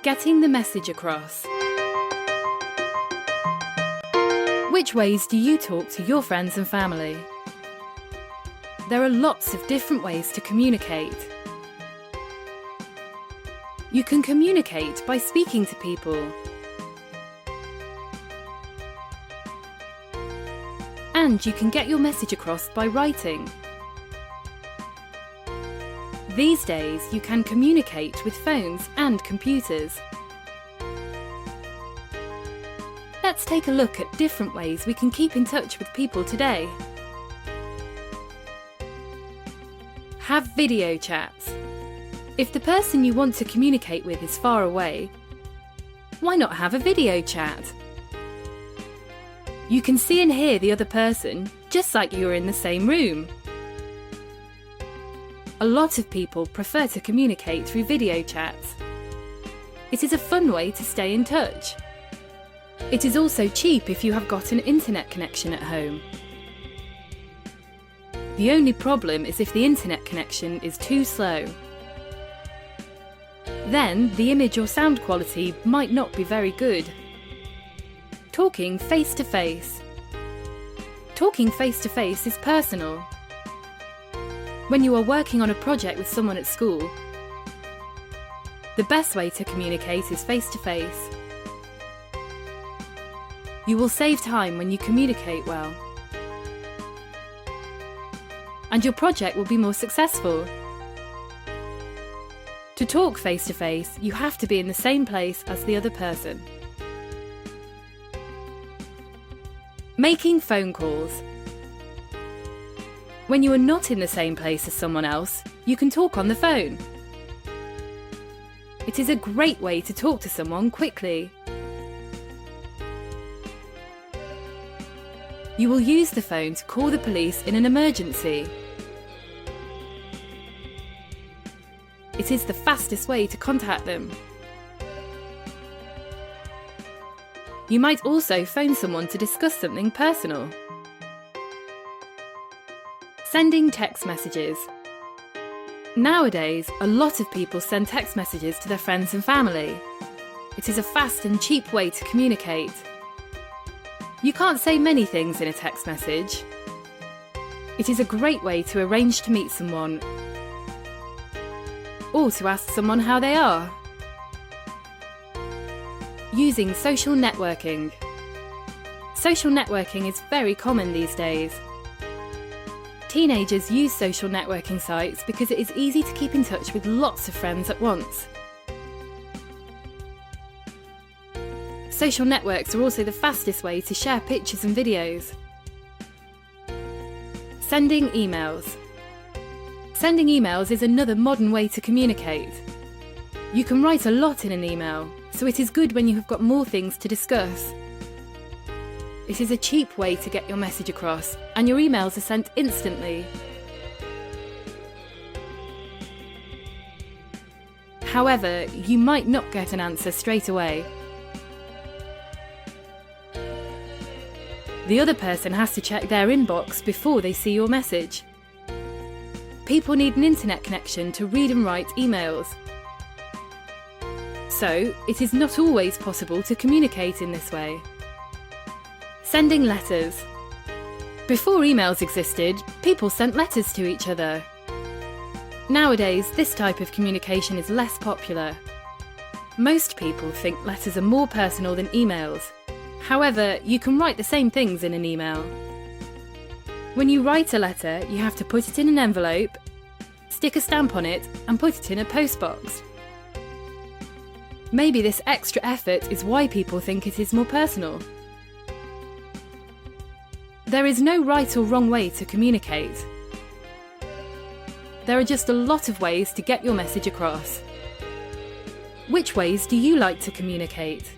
Getting the message across. Which ways do you talk to your friends and family? There are lots of different ways to communicate. You can communicate by speaking to people. And you can get your message across by writing. These days, you can communicate with phones and computers. Let's take a look at different ways we can keep in touch with people today. Have video chats. If the person you want to communicate with is far away, why not have a video chat? You can see and hear the other person just like you are in the same room. A lot of people prefer to communicate through video chats. It is a fun way to stay in touch. It is also cheap if you have got an internet connection at home. The only problem is if the internet connection is too slow. Then the image or sound quality might not be very good. Talking face to face. Talking face to face is personal. When you are working on a project with someone at school, the best way to communicate is face to face. You will save time when you communicate well. And your project will be more successful. To talk face to face, you have to be in the same place as the other person. Making phone calls. When you are not in the same place as someone else, you can talk on the phone. It is a great way to talk to someone quickly. You will use the phone to call the police in an emergency. It is the fastest way to contact them. You might also phone someone to discuss something personal. Sending text messages. Nowadays, a lot of people send text messages to their friends and family. It is a fast and cheap way to communicate. You can't say many things in a text message. It is a great way to arrange to meet someone or to ask someone how they are. Using social networking. Social networking is very common these days. Teenagers use social networking sites because it is easy to keep in touch with lots of friends at once. Social networks are also the fastest way to share pictures and videos. Sending emails. Sending emails is another modern way to communicate. You can write a lot in an email, so it is good when you have got more things to discuss. It is a cheap way to get your message across, and your emails are sent instantly. However, you might not get an answer straight away. The other person has to check their inbox before they see your message. People need an internet connection to read and write emails. So, it is not always possible to communicate in this way. Sending letters. Before emails existed, people sent letters to each other. Nowadays, this type of communication is less popular. Most people think letters are more personal than emails. However, you can write the same things in an email. When you write a letter, you have to put it in an envelope, stick a stamp on it, and put it in a postbox. Maybe this extra effort is why people think it is more personal. There is no right or wrong way to communicate. There are just a lot of ways to get your message across. Which ways do you like to communicate?